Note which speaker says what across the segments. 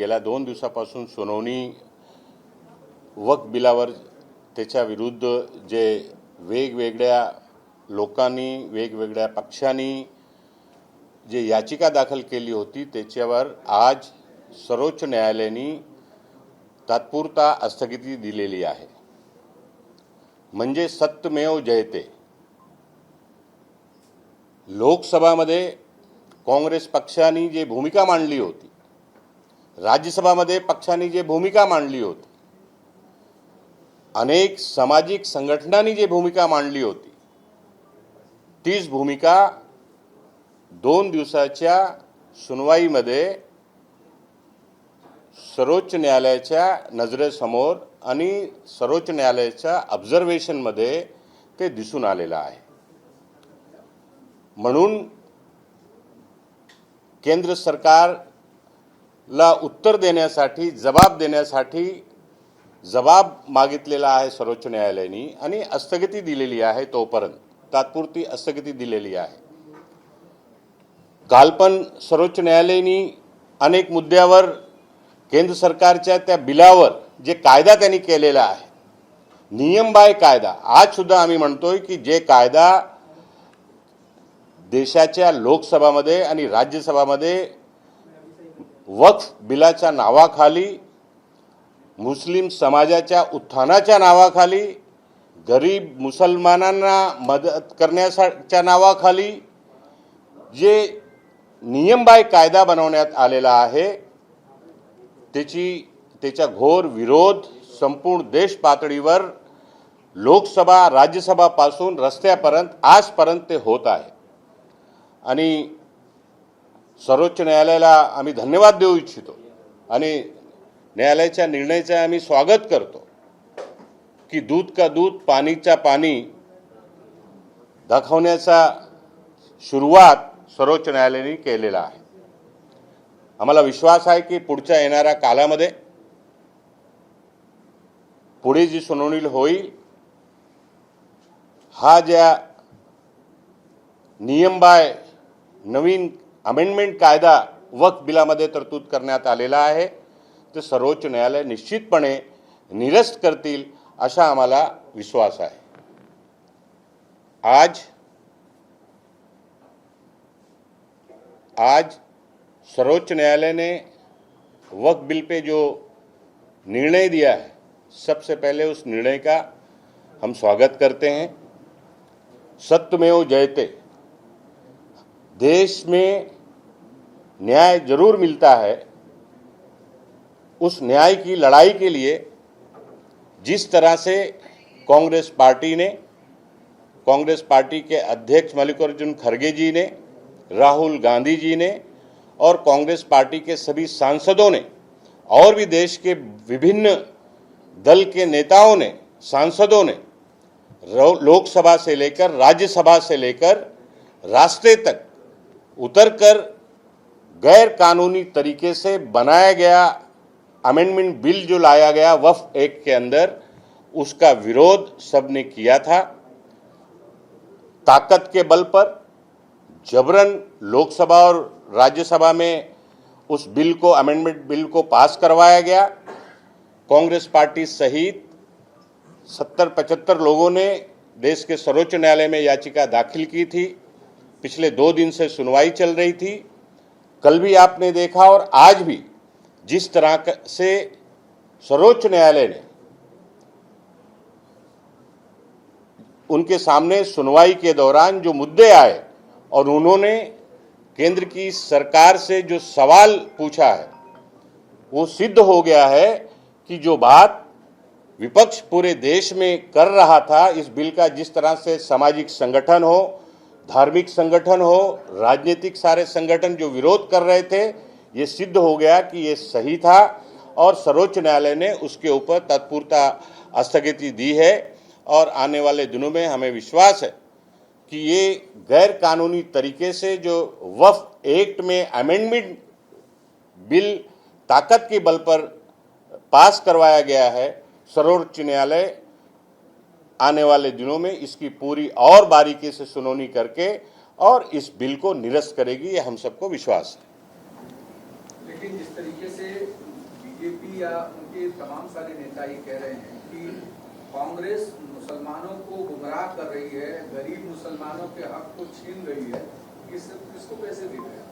Speaker 1: गेल्या 2 दिवसापासून सुनावणी वक्फ बिलावर त्याच्या विरुद्ध जे वेगवेगळ्या लोकांनी वेगवेगळ्या पक्षांनी जे याचिका दाखल केली होती त्याच्यावर आज सर्वोच्च न्यायालयाने तात्पुरता स्थगिती दिलेली आहे। म्हणजे सत्यमेव जयते। लोकसभामध्ये काँग्रेस पक्षाने जे भूमिका मांडली होती, राज्यसभामध्ये पक्षाने जे भूमिका मांडली होती, अनेक सामाजिक संघटनांनी जे भूमिका मांडली होती, तीच भूमिका 2 दिवसाच्या सुनवाईमध्ये सर्वोच्च न्यायालयाच्या नजरेसमोर आणि सर्वोच्च न्यायालयाच्या ऑब्झर्वेशनमध्ये ते दिसून आलेलं आहे। म्हणून केंद्र सरकारला उत्तर देण्यासाठी जबाब मागितलेला आहे सर्वोच्च न्यायालयाने आणि स्थगिती दिलेली आहे। तोपर्यंत तात्पुरती स्थगिती दिलेली आहे। काल पण सर्वोच्च न्यायालयाने अनेक मुद्द्यावर केंद्र सरकारच्या त्या बिलावर जे कायदा त्यांनी केलेला आहे, नियमबाह्य कायदा, आज सुद्धा आम्ही म्हणतोय की जे कायदा देशाच्या लोकसभामध्ये आणि राज्यसभामध्ये वक्फ बिलाच्या नावाखाली, मुस्लिम समाजाच्या उत्थानाच्या नावाखाली, गरीब मुसलमानांना मदत करण्याच्या नावाखाली जे नियमबाह्य कायदा बनवण्यात आलेला आहे, त्याचा घोर विरोध संपूर्ण देश पातळीवर लोकसभा राज्यसभापासून रस्त्यापर्यंत आजपर्यंत ते होत आहे। आणि सर्वोच्च न्यायालयाला आम्ही धन्यवाद देऊ इच्छितो आणि न्यायालयाच्या निर्णयाचे आम्ही स्वागत करतो की दूध का दूध पाणीचा पाणी दाखवण्याचा सुरुवात सर्वोच्च न्यायालयाने केलेला आहे। आम्हाला विश्वास आहे की पुढच्या येणाऱ्या कालामध्ये पुढे जी सुनावणी होईल, हा ज्या नियमबाह्य नवीन अमेंडमेंट कायदा वक्फ बिलामध्ये तरतूद करण्यात आलेला आहे, ते सर्वोच्च न्यायालय निश्चितपणे निरस्त करतील असा आम्हाला विश्वास आहे। आज सर्वोच्च न्यायालय ने वक्फ बिल पे जो निर्णय दिया है, सबसे पहले उस निर्णय का हम स्वागत करते हैं। सत्यमेव जयते। देश में न्याय जरूर मिलता है। उस न्याय की लड़ाई के लिए जिस तरह से कांग्रेस पार्टी के अध्यक्ष मल्लिकार्जुन खड़गे जी ने, राहुल गांधी जी ने और कांग्रेस पार्टी के सभी सांसदों ने और भी देश के विभिन्न दल के नेताओं ने, सांसदों ने लोकसभा से लेकर राज्यसभा से लेकर रास्ते तक उतरकर गैर कानूनी तरीके से बनाया गया अमेंडमेंट बिल जो लाया गया वक्फ एक्ट के अंदर, उसका विरोध सबने किया था। ताकत के बल पर जबरन लोकसभा और राज्यसभा में उस बिल को, अमेंडमेंट बिल को पास करवाया गया। कांग्रेस पार्टी सहित 70-75 लोगों ने देश के सर्वोच्च न्यायालय में याचिका दाखिल की थी। पिछले 2 दिन से सुनवाई चल रही थी। कल भी आपने देखा और आज भी जिस तरह से सर्वोच्च न्यायालय ने उनके सामने सुनवाई के दौरान जो मुद्दे आए और उन्होंने केंद्र की सरकार से जो सवाल पूछा है, वो सिद्ध हो गया है कि जो बात विपक्ष पूरे देश में कर रहा था, इस बिल का जिस तरह से सामाजिक संगठन हो, धार्मिक संगठन हो, राजनीतिक सारे संगठन जो विरोध कर रहे थे, ये सिद्ध हो गया कि ये सही था और सर्वोच्च न्यायालय ने उसके ऊपर तत्पूर्वता स्थगिती दी है। और आने वाले दिनों में हमें विश्वास है कि ये गैर कानूनी तरीके से जो वक्फ एक्ट में अमेंडमेंट बिल ताकत के बल पर पास करवाया गया है, सर्वोच्च न्यायालय आने वाले दिनों में इसकी पूरी और बारीकी से सुनवाई करके और इस बिल को निरस्त करेगी, ये हम सबको विश्वास है।
Speaker 2: लेकिन जिस तरीके से से बीजेपी या उनके तमाम सारे नेता ये कह रहे हैं कि कांग्रेस मुसलमानों को गुमराह कर रही है, गरीब मुसलमानों के हक को छीन रही है, इसको कैसे देख रहे हैं?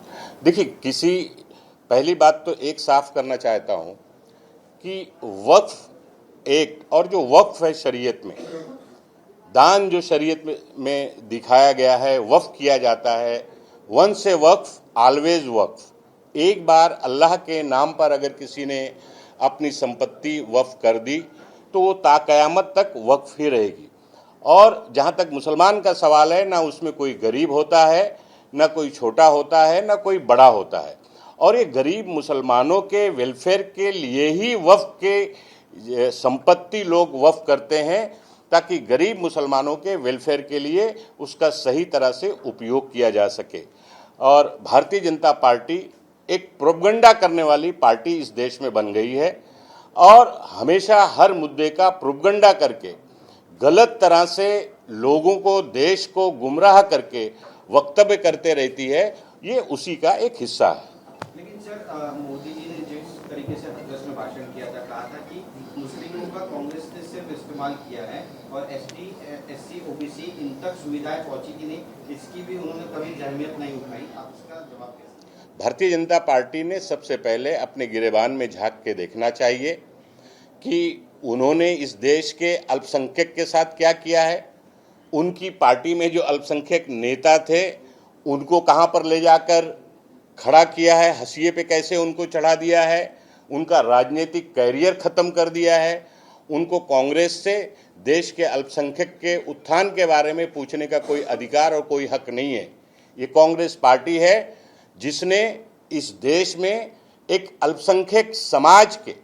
Speaker 1: देखिए, पहली बात तो एक साफ करना चाहता हूं कि वक्फ एक्ट और जो वक्फ है शरीयत में, दान जो शरीयत में दिखाया गया है, वक्फ किया जाता है, वंस ए वक्फ ऑलवेज वक्फ। एक बार अल्लाह के नाम पर अगर किसी ने अपनी संपत्ति वक्फ कर दी तो वो ताक़यामत तक वक्फ ही रहेगी। और जहाँ तक मुसलमान का सवाल है, ना उसमें कोई गरीब होता है, ना कोई छोटा होता है, ना कोई बड़ा होता है। और ये गरीब मुसलमानों के वेलफेयर के लिए ही वक्फ के संपत्ति लोग वक्फ करते हैं, ताकि गरीब मुसलमानों के वेलफेयर के लिए उसका सही तरह से उपयोग किया जा सके। और भारतीय जनता पार्टी एक प्रोपगंडा करने वाली पार्टी इस देश में बन गई है और हमेशा हर मुद्दे का प्रोपगंडा करके गलत तरह से लोगों को, देश को गुमराह करके वक्तव्य करते रहती है। ये उसी का एक हिस्सा है।
Speaker 3: लेकिन सर, मोदी जी ने जिस तरीके से हथरस में भाषण किया था, कहा था कि मुस्लिमों का कांग्रेस ने सिर्फ इस्तेमाल किया है और एसटी, एससी, ओबीसी इन तक सुविधाएं पहुंची कि नहीं, इसकी भी उन्होंने कभी अहमियत नहीं उठाई। आप इसका जवाब कैसे?
Speaker 1: भारतीय जनता पार्टी ने सबसे पहले अपने गिरेबान में झांक के देखना चाहिए कि उन्होंने इस देश के अल्पसंख्यक के साथ क्या किया है। उनकी पार्टी में जो अल्पसंख्यक नेता थे उनको कहां पर ले जाकर खड़ा किया है, हंसिए पे कैसे उनको चढ़ा दिया है, उनका राजनीतिक कैरियर खत्म कर दिया है। उनको कांग्रेस से देश के अल्पसंख्यक के उत्थान के बारे में पूछने का कोई अधिकार और कोई हक नहीं है। ये कांग्रेस पार्टी है जिसने इस देश में एक अल्पसंख्यक समाज के,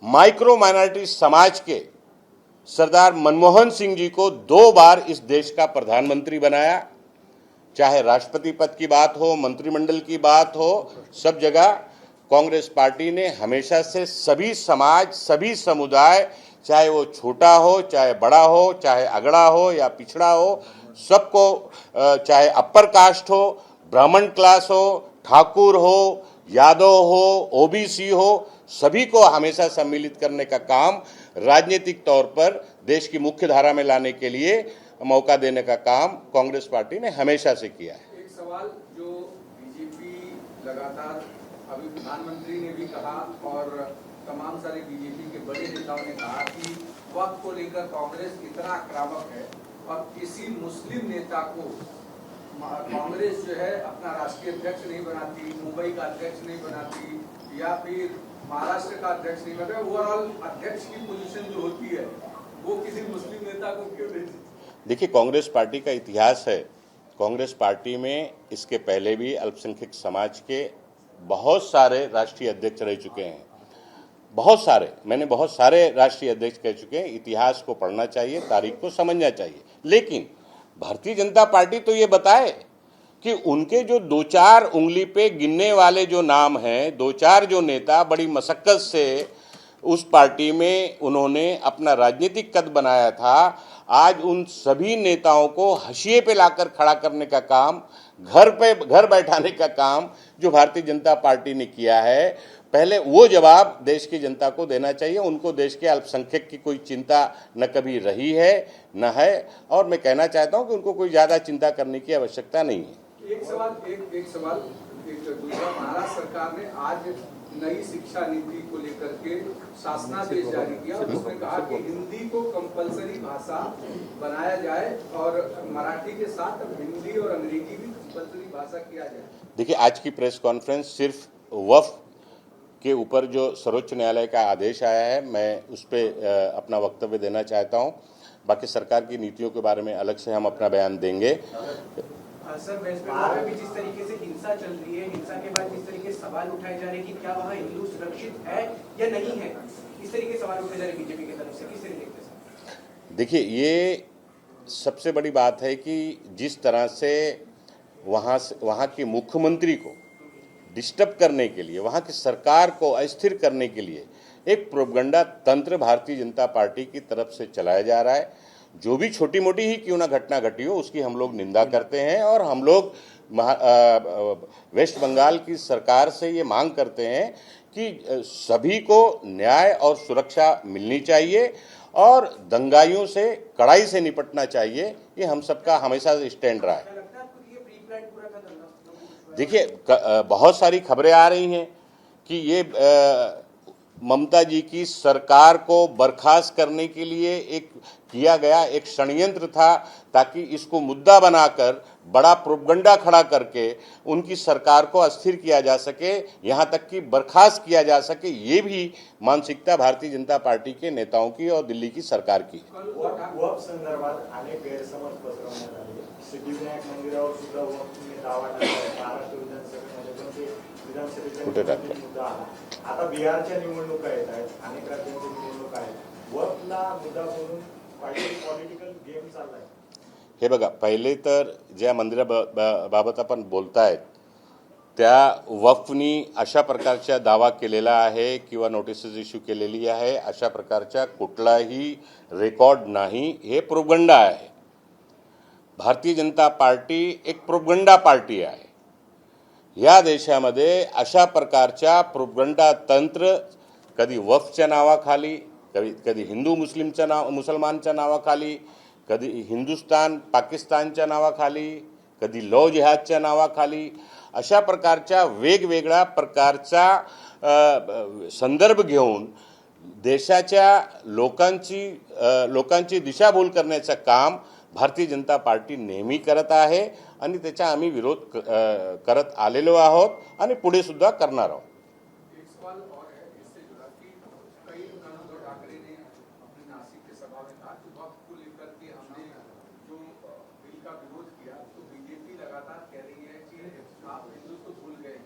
Speaker 1: माइक्रो माइनॉरिटी समाज के सरदार मनमोहन सिंह जी को 2 बार इस देश का प्रधानमंत्री बनाया। चाहे राष्ट्रपति पद की बात हो, मंत्रिमंडल की बात हो, सब जगह कांग्रेस पार्टी ने हमेशा से सभी समाज, सभी समुदाय, चाहे वो छोटा हो, चाहे बड़ा हो, चाहे अगड़ा हो या पिछड़ा हो, सबको, चाहे अपर कास्ट हो, ब्राह्मण क्लास हो, ठाकुर हो, यादव हो, ओबीसी हो, सभी को हमेशा सम्मिलित करने का काम, राजनीतिक तौर पर देश की मुख्य धारा में लाने के लिए मौका देने का काम कांग्रेस पार्टी ने हमेशा से किया है।
Speaker 2: एक सवाल जो बीजेपी लगातार, अभी प्रधानमंत्री ने भी कहा और तमाम सारे बीजेपी के बड़े नेताओं ने कहा कि वक्त को लेकर कांग्रेस इतना आक्रामक है और किसी मुस्लिम नेता को कांग्रेस जो है अपना राष्ट्रीय अध्यक्ष नहीं बनाती, मुंबई का अध्यक्ष नहीं बनाती या फिर महाराष्ट्र का अध्यक्ष नहीं बनता। ओवरऑल अध्यक्ष की पोजीशन जो होती है वो किसी मुस्लिम नेता को क्यों देती?
Speaker 1: देखिए, कांग्रेस पार्टी का इतिहास है। कांग्रेस पार्टी में इसके पहले भी अल्पसंख्यक समाज के बहुत सारे राष्ट्रीय अध्यक्ष रह चुके हैं। मैंने बहुत सारे राष्ट्रीय अध्यक्ष कह चुके हैं। इतिहास को पढ़ना चाहिए, तारीख को समझना चाहिए। लेकिन भारतीय जनता पार्टी तो ये बताए कि उनके जो 2-4 उंगली पे गिनने वाले जो नाम हैं, 2-4 जो नेता बड़ी मशक्कत से उस पार्टी में उन्होंने अपना राजनीतिक कद बनाया था, आज उन सभी नेताओं को हाशिए पे लाकर खड़ा करने का काम, घर बैठाने का काम जो भारतीय जनता पार्टी ने किया है, पहले वो जवाब देश की जनता को देना चाहिए। उनको देश के अल्पसंख्यक की कोई चिंता न कभी रही है न है, और मैं कहना चाहता हूं कि उनको कोई ज़्यादा चिंता करने की आवश्यकता नहीं है।
Speaker 2: एक सवाल दूसरा, महाराष्ट्र सरकार ने आज नई शिक्षा नीति को लेकर के शासनादेश जारी किया और उसमें कहा कि हिंदी को कंपलसरी भाषा बनाया जाए और मराठी के साथ हिंदी और अंग्रेजी भी कंपलसरी भाषा किया जाए।
Speaker 1: देखिए, आज की प्रेस कॉन्फ्रेंस सिर्फ वक्फ के ऊपर जो सर्वोच्च न्यायालय का आदेश आया है, मैं उस पर अपना वक्तव्य देना चाहता हूं। बाकी सरकार की नीतियों के बारे में अलग से हम अपना बयान देंगे।
Speaker 4: सर, वेस्ट बंगाल में भी जिस तरीके से हिंसा चल रही है, हिंसा के बाद जिस तरीके से सवाल उठाए जा रहे हैं कि क्या वहाँ हिंदू सुरक्षित है या नहीं है, इस तरीके सवाल उठाए जा रहे हैं बीजेपी की तरफ से, किस तरीके देखते हैं?
Speaker 1: देखिए, ये सबसे बड़ी बात है कि जिस तरह से वहाँ की मुख्यमंत्री को डिस्टर्ब करने के लिए, वहाँ की सरकार को अस्थिर करने के लिए एक प्रोपगंडा तंत्र भारतीय जनता पार्टी की तरफ से चलाया जा रहा है। जो भी छोटी मोटी ही क्यों ना घटना घटी हो, उसकी हम लोग निंदा करते हैं और हम लोग वेस्ट बंगाल की सरकार से ये मांग करते हैं कि सभी को न्याय और सुरक्षा मिलनी चाहिए और दंगाइयों से कड़ाई से निपटना चाहिए। ये हम सबका हमेशा से स्टैंड रहा है।
Speaker 4: क्या लगता है आपको कि ये प्री प्लान पूरा था दंगा?
Speaker 1: देखिए, बहुत सारी खबरें आ रही हैं कि ये ममता जी की सरकार को बर्खास्त करने के लिए एक किया गया एक षड्यंत्र था, ताकि इसको मुद्दा बनाकर बड़ा प्रोपगंडा खड़ा करके उनकी सरकार को अस्थिर किया जा सके, यहाँ तक कि बर्खास्त किया जा सके। ये भी मानसिकता भारतीय जनता पार्टी के नेताओं की और दिल्ली की सरकार की है।
Speaker 5: वक्फ संदर्भात अनेक गैरसमज पसरवण्यात आले। सिद्धिविनायक मंदिरावर सुद्धा वक्फने दावा टाकला। महाराष्ट्र विधानसभेमध्ये पण ते
Speaker 1: कुठे टाकलं?
Speaker 5: विधानसभेचा मुद्दा आला. आता बिहारच्या निवडणुका येत आहेत, अनेक राज्यांच्या निवडणुका आहेत. वक्फला मुद्दा म्हणून पॉलिटिकल गेम चाललाय.
Speaker 1: हे बघा, पहिले तर ज्या मंदिराबाबत आपण बोलतायत त्या वक्फनी अशा प्रकारचा दावा केलेला आहे किंवा नोटिसेस इश्यू केलेली आहे, अशा प्रकारचा कुठलाही रेकॉर्ड नाही। हे प्रोपगंडा आहे। भारतीय जनता पार्टी एक प्रोपगंडा पार्टी आहे। या देशामध्ये अशा प्रकारचा प्रोपगंडा तंत्र कधी वक्फच्या नावाखाली, कधी हिंदू मुसलमानच्या नावाखाली, कधी हिंदुस्तान पाकिस्तानच्या नावाखाली, कधी लव जिहादच्या नावाखाली, अशा प्रकारच्या वेगवेगळ्या प्रकारचा संदर्भ घेऊन देशाच्या लोकांची दिशाभूल करण्याचं काम भारतीय जनता पार्टी नेहमी करत आहे आणि त्याचा आम्ही विरोध करत आलेलो आहोत आणि पुढे सुद्धा करणार आहोत।
Speaker 2: एक सवाल और है इससे जुड़ा कि कई उद्धव ठाकरे ने अपनी नासिक के सभा में कहा कि वक्त को लेकर के हमने जो बिल का विरोध किया, तो बीजेपी लगातार कह रही है कि आप हिंदू तो भूल गए,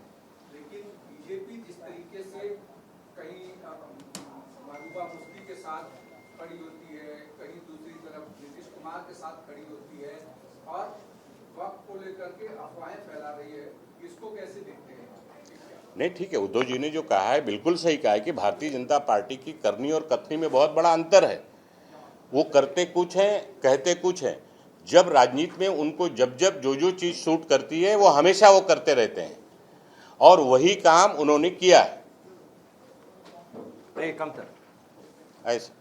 Speaker 2: लेकिन बीजेपी जिस तरीके से कहीं महबूबा मुफ्ती के साथ खड़ी होती है, कहीं दूसरी तरफ नीतीश कुमार के साथ खड़ी होती है और वक्त को लेकर के अफवाहें फैला रही है, इसको कैसे देखते हैं?
Speaker 1: नहीं, ठीक है, उद्धव जी ने जो कहा है बिल्कुल सही कहा है कि भारतीय जनता पार्टी की करनी और कथनी में बहुत बड़ा अंतर है। वो करते कुछ हैं, कहते कुछ हैं। जब राजनीति में उनको जब जो चीज़ सूट करती है वो हमेशा वो करते रहते हैं और वही काम उन्होंने किया है। ऐसा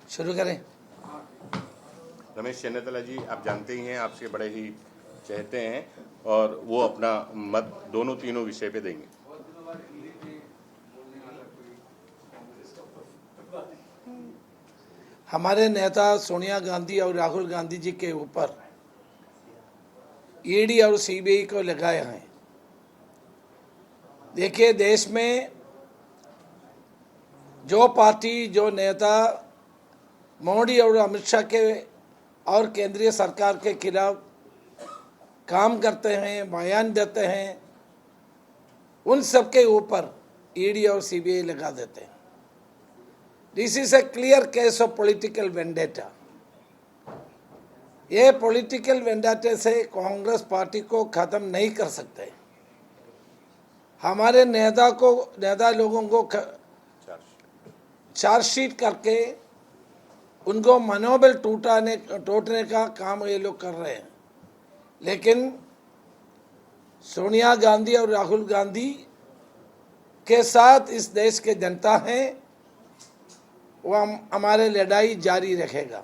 Speaker 6: शुरू करें।
Speaker 1: रमेश चन्नतला जी, आप जानते ही हैं, आपसे बड़े ही चाहते हैं और वो अपना मत दोनों तीनों विषय पे देंगे।
Speaker 6: हमारे नेता सोनिया गांधी और राहुल गांधी जी के ऊपर ईडी और सीबीआई को लगाए हैं। देखिए, देश में जो पार्टी, जो नेता मोदी और अमित शाह के और केंद्रीय सरकार के खिलाफ काम करते हैं, बयान देते हैं, उन सब के ऊपर ईडी और सीबीआई लगा देते हैं। This is a clear case of political vendetta. ये पॉलिटिकल वेंडेटा से कांग्रेस पार्टी को खत्म नहीं कर सकते। हमारे नेता लोगों को चार्जशीट करके उनको मनोबल टूटने का काम ये लोग कर रहे हैं। लेकिन सोनिया गांधी और राहुल गांधी के साथ इस देश के जनता है, वो हमारे लड़ाई जारी रखेगा।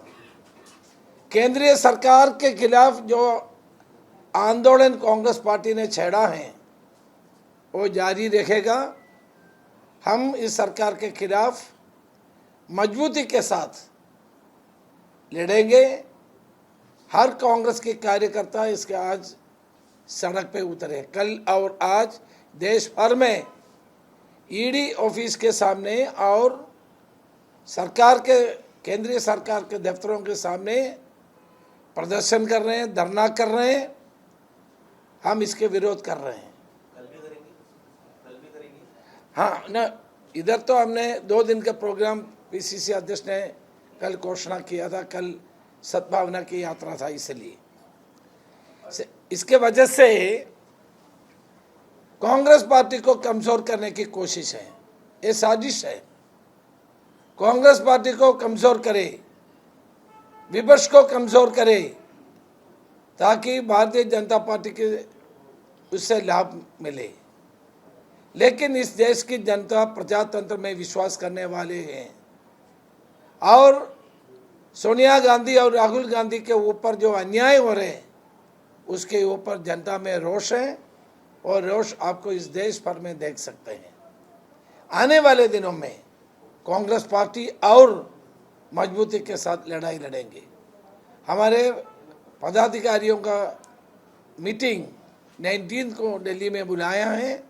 Speaker 6: केंद्रीय सरकार के खिलाफ जो आंदोलन कांग्रेस पार्टी ने छेड़ा है वो जारी रखेगा। हम इस सरकार के खिलाफ मजबूती के साथ लड़ेंगे। हर कांग्रेस के कार्यकर्ता इसके आज सड़क पे उतरे। कल और आज देश भर में ईडी ऑफिस के सामने और सरकार के केंद्रीय सरकार के दफ्तरों के सामने प्रदर्शन कर रहे हैं, धरना कर रहे हैं। हम इसके विरोध कर रहे हैं। हाँ न, इधर तो हमने 2 दिन का प्रोग्राम पीसीसी अध्यक्ष ने कल घोषणा किया था। कल सद्भावना की यात्रा था, इसलिए इसके वजह से कांग्रेस पार्टी को कमजोर करने की कोशिश है। ये साजिश है। कांग्रेस पार्टी को कमजोर करे, विपक्ष को कमजोर करे, ताकि भारतीय जनता पार्टी के उससे लाभ मिले। लेकिन इस देश की जनता प्रजातंत्र में विश्वास करने वाले हैं और सोनिया गांधी और राहुल गांधी के ऊपर जो अन्याय हो रहे हैं उसके ऊपर जनता में रोष है, और रोष आपको इस देश भर में देख सकते हैं। आने वाले दिनों में कांग्रेस पार्टी और मजबूती के साथ लड़ाई लड़ेंगे। हमारे पदाधिकारियों का मीटिंग 19 को दिल्ली में बुलाया है,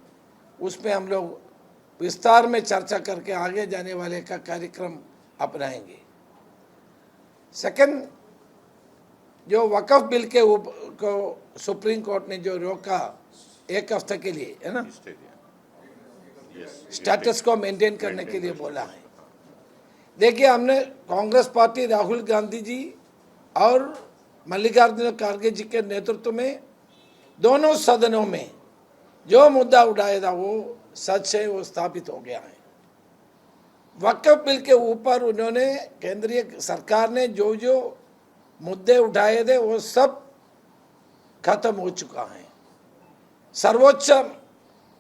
Speaker 6: उसमें हम लोग विस्तार में चर्चा करके आगे जाने वाले का कार्यक्रम अपनाएंगे। सेकंड, जो वक़्फ़ बिल के को सुप्रीम कोर्ट ने जो रोका 1 हफ्ते के लिए, है ना, स्टेटस को मेंटेन करने के लिए बोला है। देखिए, हमने कांग्रेस पार्टी राहुल गांधी जी और मल्लिकार्जुन खड़गे जी के नेतृत्व में दोनों सदनों में जो मुद्दा उठाया था वो सच है, वो स्थापित हो गया है। वक्फ बिल के ऊपर उन्होंने, केंद्रीय सरकार ने जो जो मुद्दे उठाए थे वो सब खत्म हो चुका है। सर्वोच्च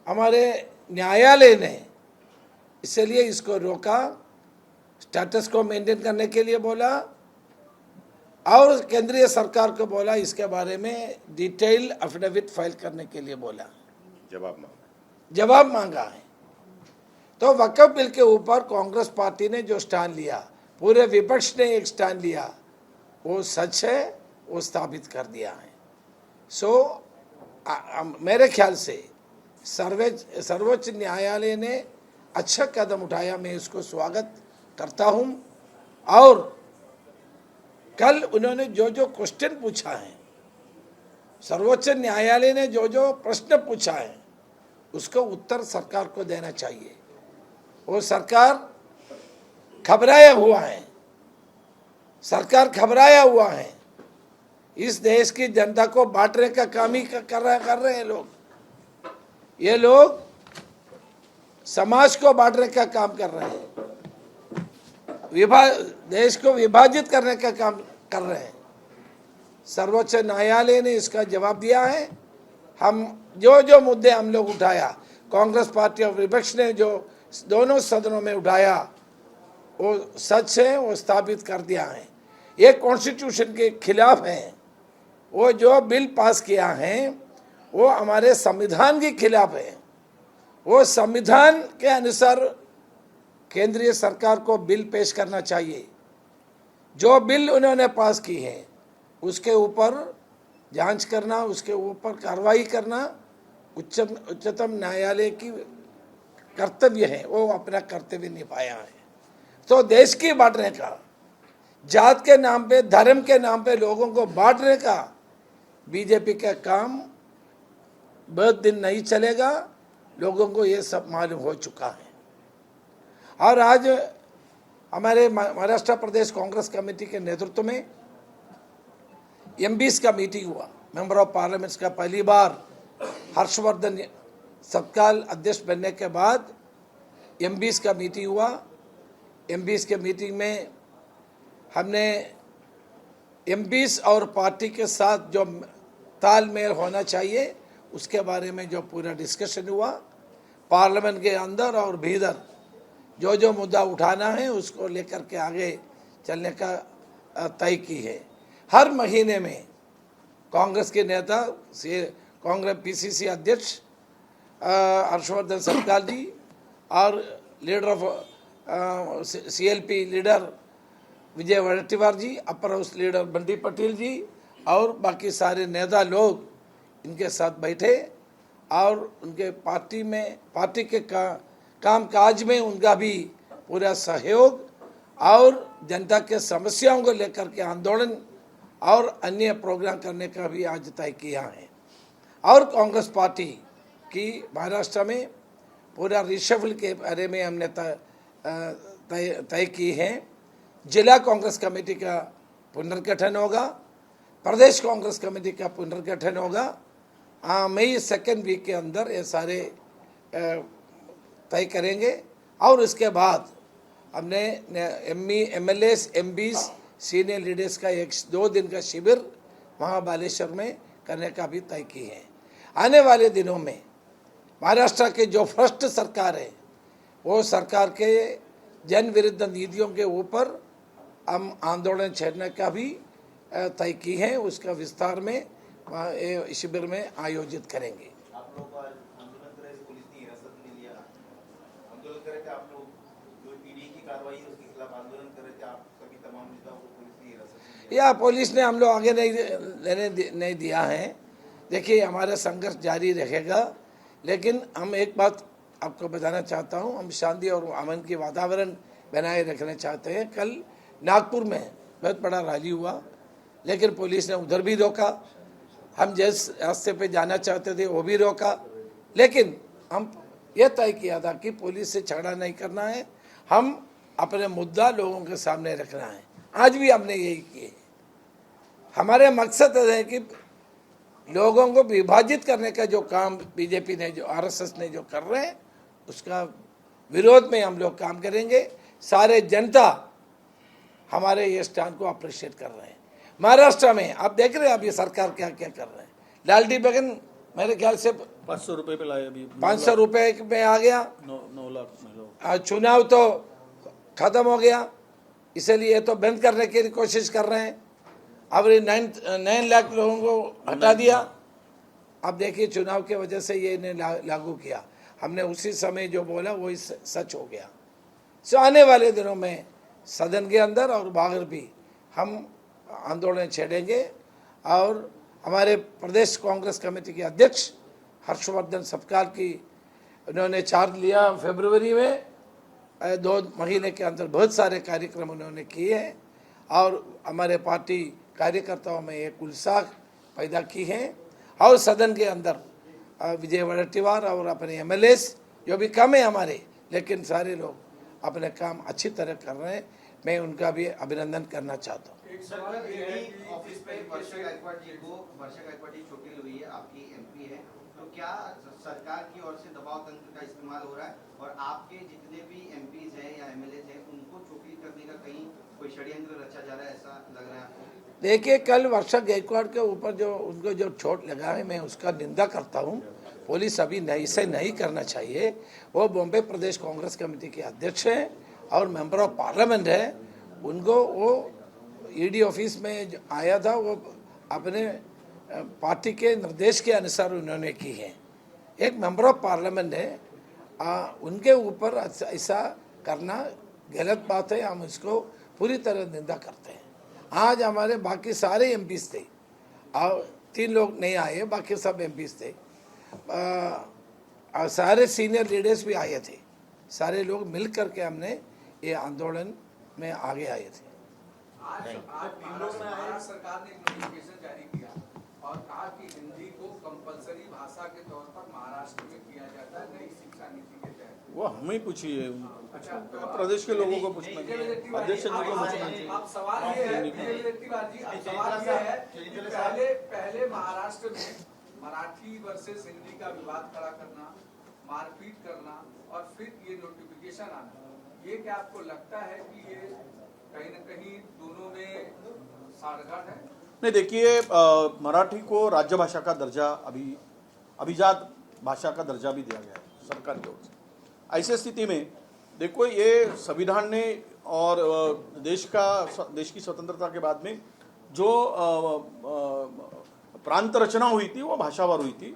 Speaker 6: हमारे न्यायालय ने इसलिए इसको रोका, स्टेटस को मेंटेन करने के लिए बोला, और केंद्रीय सरकार को बोला इसके बारे में डिटेल एफिडेविट फाइल करने के लिए बोला, जवाब मांगा है। तो वक्फ बिल के ऊपर कांग्रेस पार्टी ने जो स्टैंड लिया, पूरे विपक्ष ने एक स्टैंड लिया, वो सच है, वो स्थापित कर दिया है। सो मेरे ख्याल से सर्वोच्च न्यायालय ने अच्छा कदम उठाया, मैं इसको स्वागत करता हूँ। और कल उन्होंने जो जो क्वेश्चन पूछा है, सर्वोच्च न्यायालय ने जो जो प्रश्न पूछा है उसको उत्तर सरकार को देना चाहिए। वो सरकार घबराया हुआ है, सरकार घबराया हुआ है। इस देश की जनता को बांटने का काम ही कर रहे हैं लोग। ये लोग समाज को बांटने का काम कर रहे हैं, देश को विभाजित करने का काम कर रहे हैं। सर्वोच्च न्यायालय ने इसका जवाब दिया है। हम जो जो मुद्दे हम लोग उठाया, कांग्रेस पार्टी और विपक्ष ने जो दोनों सदनों में उठाया, वो सच है, वो स्थापित कर दिया है। ये कॉन्स्टिट्यूशन के खिलाफ है। वो जो बिल पास किया है वो हमारे संविधान के खिलाफ है। वो संविधान के अनुसार केंद्रीय सरकार को बिल पेश करना चाहिए। जो बिल उन्होंने पास की है उसके ऊपर जांच करना, उसके ऊपर कार्रवाई करना उच्चतम न्यायालय की कर्तव्य है। वो अपना कर्तव्य निभाया है। तो देश की बांटने का, जात के नाम पे, धर्म के नाम पे लोगों को बांटने का बीजेपी का काम बहुत दिन नहीं चलेगा। लोगों को ये सब मालूम हो चुका है। और आज हमारे महाराष्ट्र प्रदेश कांग्रेस कमेटी के नेतृत्व में एमपीज का मीटिंग हुआ, मेंबर ऑफ पार्लियामेंट्स का। पहली बार हर्षवर्धन तत्काल अध्यक्ष बनने के बाद एमपीज का मीटिंग हुआ। एमपीज के मीटिंग में हमने एमपीज और पार्टी के साथ जो तालमेल होना चाहिए उसके बारे में जो पूरा डिस्कशन हुआ। पार्लियामेंट के अंदर और भीतर जो जो मुद्दा उठाना है उसको लेकर के आगे चलने का तय की है। हर महीने में कांग्रेस के नेता, कांग्रेस पीसीसी अध्यक्ष हर्षवर्धन सत्कार जी और leader of CLP leader Vijay Wadettiwar ji, upper house leader Bunty Patel ji और बाकी सारे नेता लोग इनके साथ बैठे और उनके पार्टी के काम काज में उनका भी पूरा सहयोग और जनता के समस्याओं को लेकर के आंदोलन और अन्य प्रोग्राम करने का भी आज तय किया है। और कांग्रेस पार्टी की महाराष्ट्र में पूरा रिशफल के बारे में हमने तय की है। जिला कांग्रेस कमेटी का पुनर्गठन होगा, प्रदेश कांग्रेस कमेटी का पुनर्गठन होगा। मई सेकेंड वीक के अंदर ये सारे तय करेंगे और उसके बाद हमने MLA MPs सीनियर लीडर्स का 2 दिन का शिविर वहाँ बालेश्वर में करने का भी तय की है। आने वाले दिनों में महाराष्ट्र के जो भ्रष्ट सरकार है वो सरकार के जन विरुद्ध नीतियों के ऊपर हम आंदोलन छेड़ने का भी तय की है। उसका विस्तार में शिविर में आयोजित करेंगे।
Speaker 3: आप लोग आंदोलन करे थे, पुलिस ने हिरासत में लिया, आंदोलन करे थे आप लोग, जो ईडी की कार्रवाई है उसके खिलाफ आंदोलन कर रहे थे, आप सभी तमाम नेताओं को पुलिस ने हिरासत में लिया।
Speaker 6: या पुलिस ने हम लोग आगे नहीं दिया है। देखिए हमारा संघर्ष जारी रहेगा, लेकिन हम एक बात आपको बताना चाहता हूँ, हम शांति और अमन की वातावरण बनाए रखना चाहते हैं। कल नागपुर में बहुत बड़ा रैली हुआ, लेकिन पुलिस ने उधर भी रोका। हम जिस रास्ते पे जाना चाहते थे वो भी रोका, लेकिन हम ये तय किया था कि पुलिस से झगड़ा नहीं करना है, हम अपने मुद्दा लोगों के सामने रखना है। आज भी हमने यही किए। हमारे मकसद है कि लोगों को विभाजित करने का जो काम बीजेपी ने, जो RSS ने जो कर रहे हैं, उसका विरोध में हम लोग काम करेंगे। सारे जनता हमारे ये स्टैंड को अप्रिशिएट कर रहे हैं। महाराष्ट्र में आप देख रहे हैं अभी सरकार क्या क्या कर रहे हैं। लालटी बगन मेरे ख्याल से
Speaker 7: 500 रुपए पे लाए, अभी
Speaker 6: 500 रुपए में आ गया।
Speaker 7: 9 लाख
Speaker 6: चुनाव तो खत्म हो गया, इसलिए तो बंद करने की कोशिश कर रहे हैं। अब 9 लाख लोगों को हटा दिया। अब देखिए चुनाव की वजह से ये ने लागू किया। हमने उसी समय जो बोला वही सच हो गया। सो आने वाले दिनों में सदन के अंदर और बाहर भी हम आंदोलन छेड़ेंगे। और हमारे प्रदेश कांग्रेस कमेटी के अध्यक्ष हर्षवर्धन सपकाल की उन्होंने चार्ज लिया फरवरी में। 2 महीने के अंदर बहुत सारे कार्यक्रम उन्होंने किए हैं और हमारे पार्टी कार्यकर्ताओं में एक उत्साह पैदा की है। और सदन के अंदर विजय वडेट्टीवार और अपने MLAs जो भी कम है हमारे, लेकिन सारे लोग अपने काम अच्छी तरह कर रहे हैं। मैं उनका भी अभिनंदन करना चाहता हूँ।
Speaker 3: ऑफिस पे वर्षा गायकवाड़ जी छोटी हुई है, आपकी MP है, तो क्या सरकार की ओर से दबाव तंत्र का इस्तेमाल हो रहा है और आपके जितने भी MPs हैं या MLAs हैं उनको चोटी करने का कहीं कोई षड्यंत्र रचा जा रहा है, ऐसा लग रहा है आपको?
Speaker 6: देखिए कल वर्षा गायकवाड़ के ऊपर जो उनको जो चोट लगा है, मैं उसका निंदा करता हूँ। पुलिस अभी इसे नहीं करना चाहिए। वो बॉम्बे प्रदेश कांग्रेस कमेटी के अध्यक्ष हैं और मेंबर ऑफ पार्लियामेंट है। उनको वो ED ऑफिस में आया था, वो अपने पार्टी के निर्देश के अनुसार उन्होंने की है। एक मेंबर ऑफ पार्लियामेंट है, उनके ऊपर ऐसा करना गलत बात है। हम इसको पूरी तरह निंदा करते हैं। आज हमारे बाकी सारे MPs थे और 3 लोग नहीं आए, बाकी सब MPs थे। सारे सीनियर लीडर्स भी आए थे। सारे लोग मिल करके हमने ये आंदोलन में आगे आए थे।
Speaker 2: आज महाराष्ट्र सरकार ने एक नोटिफिकेशन जारी किया और कहा कि हिंदी को कंपलसरी भाषा के तौर पर महाराष्ट्र में किया जाता है नई शिक्षा नीति के तहत।
Speaker 7: वो हमें पूछिए, प्रदेश के लोगों को पूछना चाहिए, अध्यक्ष जी को पूछना चाहिए।
Speaker 2: अब सवाल ये है कि पहले महाराष्ट्र में मराठी वर्सेस हिंदी का विवाद खड़ा करना, मारपीट करना और फिर ये नोटिफिकेशन आना, ये क्या आपको लगता है कि ये कहीं न कहीं दोनों में साठगांठ है?
Speaker 7: नहीं, देखिए मराठी को राज्य भाषा का दर्जा, अभिजात भाषा का दर्जा भी दिया गया है सरकार की ओर से। ऐसे स्थिति में देखो, ये संविधान ने और देश की स्वतंत्रता के बाद में जो प्रांत रचना हुई थी वो भाषावार हुई थी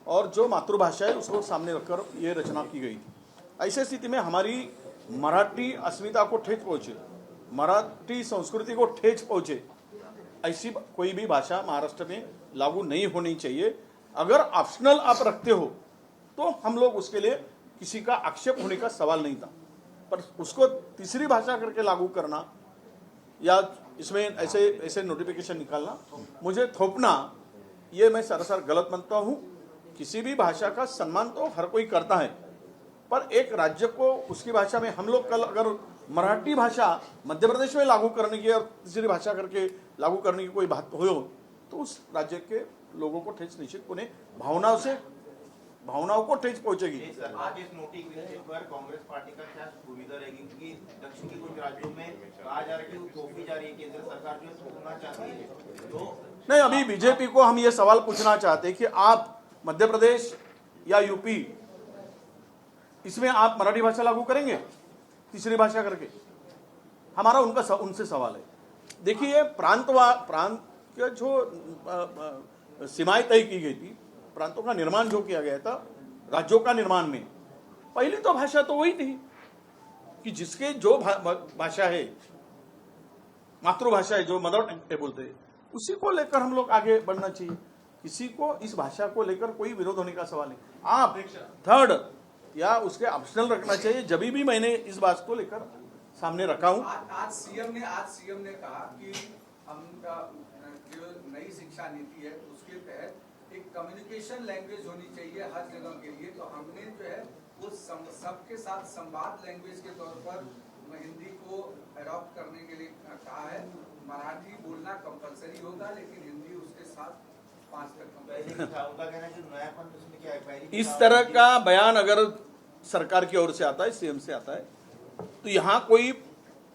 Speaker 7: और जो मातृभाषा है उसको सामने रखकर ये रचना की गई थी। ऐसे स्थिति में हमारी मराठी अस्मिता को ठेस पहुंचे, मराठी संस्कृति को ठेस पहुंचे, ऐसी कोई भी भाषा महाराष्ट्र में लागू नहीं होनी चाहिए। अगर ऑप्शनल आप रखते हो तो हम लोग उसके लिए किसी का आक्षेप होने का सवाल नहीं था, पर उसको तीसरी भाषा करके लागू करना या इसमें ऐसे नोटिफिकेशन निकालना, मुझे थोपना, ये मैं सरासर गलत मानता हूँ। किसी भी भाषा का सम्मान तो हर कोई करता है, पर एक राज्य को उसकी भाषा में हम लोग कल अगर मराठी भाषा मध्य प्रदेश में लागू करने की और तीसरी भाषा करके लागू करने की कोई बात हो तो उस राज्य के लोगों को ठेस निश्चित उन्हें भावनाओं को ठेस पहुंचेगी।
Speaker 3: सर, आज इस नोटिफिकेशन पर कांग्रेस पार्टी का क्या भूमिका रहेगी, क्योंकि दक्षिण के कुछ राज्यों में कहा जा रहा है कि वो थोपी जा रही है, केंद्र सरकार जो है थोपना चाहती है। तो
Speaker 7: नहीं, अभी बीजेपी को हम ये सवाल पूछना चाहते हैं कि आप मध्य प्रदेश या यूपी इसमें आप मराठी भाषा लागू करेंगे तीसरी भाषा करके? हमारा उनसे सवाल है। देखिए, प्रांत के जो सीमाएं तय की गई थी, प्रांतों का निर्माण जो किया गया था राज्यों का निर्माण में, पहली तो भाषा तो वही थी कि जिसके जो भाषा है, मातृभाषा है, जो मदर टंग बोलते हैं, उसी को लेकर हम लोग आगे बढ़ना चाहिए। किसी को इस भाषा को लेकर कोई विरोध होने का सवाल नहीं। आप थर्ड या उसके ऑप्शनल रखना चाहिए। जब भी मैंने इस बात को लेकर सामने रखा हूं,
Speaker 2: आज सीएम ने कहा कि हम जो नई शिक्षा नीति है उसके तहत एक कम्युनिकेशन लैंग्वेज होनी चाहिए हर जगह के लिए। तो हमने जो है वो सबके साथ संवाद लैंग्वेज के तौर पर हिंदी को अडॉप्ट करने के लिए कहा है। मराठी बोलना कंपलसरी होगा, लेकिन हिंदी उसके साथ 5 तक
Speaker 7: इस तरह का बयान अगर सरकार की ओर से आता है, सीएम से आता है, तो यहाँ कोई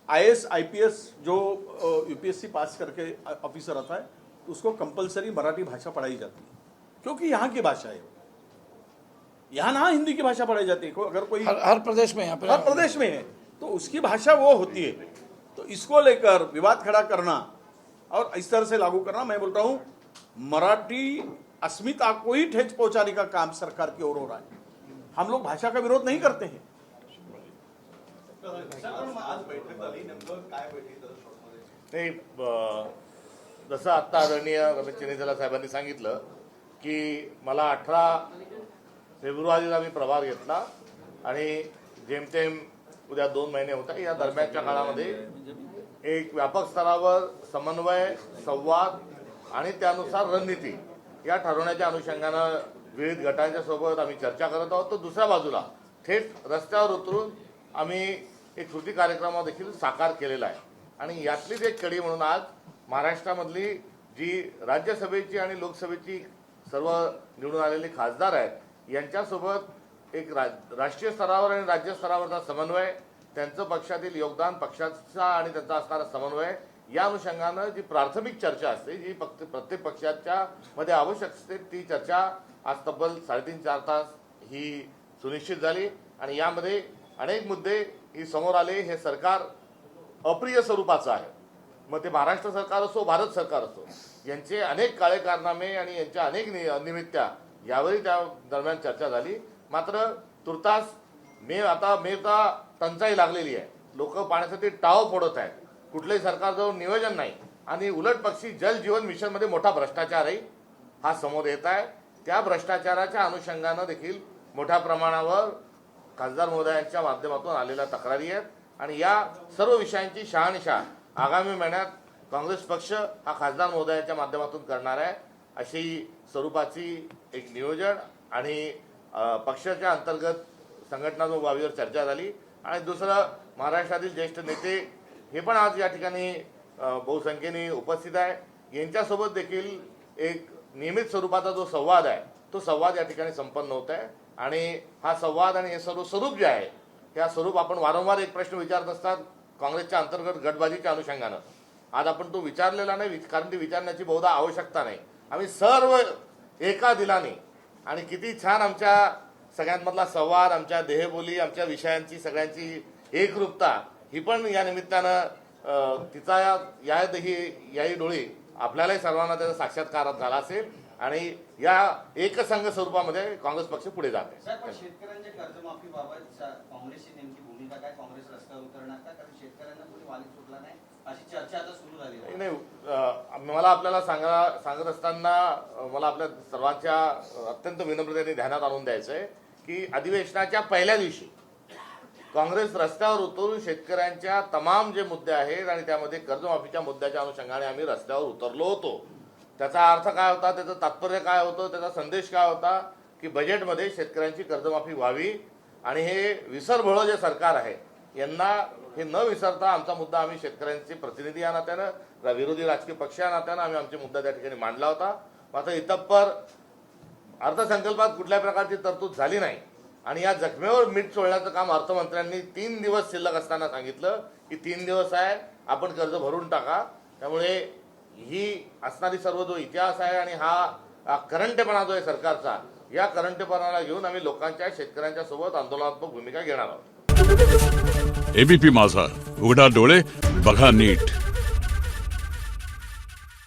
Speaker 7: आईएएस आईपीएस जो यूपीएससी पास करके ऑफिसर आता है तो उसको कंपलसरी मराठी भाषा पढ़ाई जाती है, क्योंकि यहाँ की भाषा है। यहाँ ना हिंदी की भाषा पढ़ाई जाती है। अगर कोई
Speaker 6: हर प्रदेश में, यहाँ
Speaker 7: हर प्रदेश में है तो उसकी भाषा वो होती है। तो इसको लेकर विवाद खड़ा करना और इस तरह से लागू करना, मैं बोल रहा हूँ मराठी अस्मिता को ही ठेस पहुंचाने का काम सरकार की ओर हो रहा है। हम लोग भाषा का विरोध नहीं करते हैं।
Speaker 8: नाही, जसं आत्ता आदरणीय रमेश चेन्नीताला साहेबांनी सांगितलं की मला 18 फेब्रुवारीला मी प्रभार घेतला आणि जेमतेम उद्या 2 महिने होता। या दरम्यानच्या काळामध्ये एक व्यापक स्तरावर समन्वय, संवाद आणि त्यानुसार रणनीती या ठरवण्याच्या अनुषंगानं विविध गटांच्या सोबत आम्ही चर्चा करत आहोत। तर दुसऱ्या बाजूला थेट रस्त्यावर उतरून आम्ही एक कृती कार्यक्रम देखील साकार केलेला आहे आणि यातलीच एक कडी म्हणून आज महाराष्ट्रामधली जी राज्यसभेची आणि लोकसभेची सर्व निवडून आलेले खासदार आहेत यांच्यासोबत एक राष्ट्रीय स्तरावर आणि राज्य स्तरावरचा समन्वय, त्यांचं पक्षातील योगदान, पक्षाचा आणि त्यांचा असणारा समन्वय या अनुषंगानं जी प्राथमिक चर्चा असते, जी प्रत्येक पक्षाच्या मध्ये आवश्यक असते, ती चर्चा आज तब्बल 3.5-4 तास ही सुनिश्चित झाली आणि यामध्ये अनेक मुद्दे ही समोर आले। हे सरकार अप्रिय स्वरूपाचं आहे, मग ते महाराष्ट्र सरकार असो, भारत सरकार असो, यांचे अनेक काळे कारनामे आणि यांच्या अनेक अनियमितता यावरही त्या दरम्यान चर्चा झाली। मात्र तुर्तास मेचा टंचाई लागलेली आहे, लोक पाण्यासाठी टाव फोडत आहेत, कुठलेही सरकारजवळ नियोजन नाही आणि उलट पक्षी जल जीवन मिशन मध्ये मोठा भ्रष्टाचारही हा समोर येत आहे। त्या भ्रष्टाचाराच्या अनुषंगानं देखील मोठ्या प्रमाणावर खासदार महोदयांच्या माध्यमातून आलेल्या तक्रारी आहेत आणि या सर्व विषयांची शहानिशा आगामी महिन्यात काँग्रेस पक्ष हा खासदार महोदयांच्या माध्यमातून करणार आहे, अशी स्वरूपाची एक नियोजन आणि पक्षाच्या अंतर्गत संघटनात्मक बाबीवर चर्चा झाली। आणि दुसरं, महाराष्ट्रातील ज्येष्ठ नेते हे पण आज या ठिकाणी बहुसंख्येने उपस्थित आहे, यांच्यासोबत देखील एक नियमित स्वरूपाचा जो संवाद आहे तो संवाद या ठिकाणी संपन्न होत आहे आणि हा संवाद आणि हे सर्व स्वरूप जे आहे त्या स्वरूप आपण वारंवार एक प्रश्न विचारत असतात काँग्रेसच्या अंतर्गत गटबाजीच्या अनुषंगानं। आज आपण तो विचारलेला नाही, कारण ती विचारण्याची बहुधा आवश्यकता नाही। आम्ही सर्व एका दिलाने आणि किती छान आमच्या सगळ्यांमधला संवाद, आमच्या देहबोली, आमच्या विषयांची सगळ्यांची एकरूपता ही पण या निमित्तानं तिचा याही डोळी आपल्यालाही सर्वांना त्याचा साक्षात्कार झाला असेल आणि या एकसंघ स्वरूपामध्ये काँग्रेस पक्ष पुढे जात आहे।
Speaker 3: सर, पण शेतकऱ्यांच्या कर्जमाफीबाबत काँग्रेसची नेमकी भूमिका काय? काँग्रेस रस्त्यावर उतरणार का? कारण शेतकऱ्यांना कोणी वाली सुटला नाही अशी चर्चा आता सुरू झाली आहे।
Speaker 8: नाही, मला आपल्याला सांगत असताना मला आपल्या सर्वांच्या अत्यंत विनम्रतेने ध्यानात आणून द्यायचं आहे की अधिवेशनाच्या पहिल्या दिवशी काँग्रेस रस्त्यावर उतरून शेतकऱ्यांच्या तमाम जे मुद्दे आहेत आणि त्यामध्ये कर्जमाफीच्या मुद्द्याच्या अनुषंगाने आम्ही रस्त्यावर उतरलो होतो। त्याचा अर्थ काय होता, त्याचं तात्पर्य काय होतं, त्याचा संदेश काय होता की बजेटमध्ये शेतकऱ्यांची कर्जमाफी व्हावी आणि हे विसरभोळं जे सरकार आहे यांना हे न विसरता आमचा मुद्दा आम्ही शेतकऱ्यांचे प्रतिनिधी या नात्यानं विरोधी राजकीय पक्ष या नात्यानं आम्ही आमचे मुद्दा त्या ठिकाणी मांडला होता. मात्र इतप्पर अर्थसंकल्पात कुठल्या प्रकारची तरतूद झाली नाही आणि या जखमेवर मीठ चोळण्याचं काम अर्थमंत्र्यांनी 3 दिवस शिल्लक असताना सांगितलं की 3 दिवस आहे, आपण कर्ज भरून टाका. त्यामुळे ही असणारी सर्व जो इतिहास आहे आणि हा करंटेपणा जो आहे सरकारचा, या करंटेपणाला घेऊन आम्ही लोकांच्या शेतकऱ्यांच्या सोबत आंदोलनात्मक भूमिका घेणार आहोत.
Speaker 9: एबीपी माझा, उघडा डोळे बघा नीट.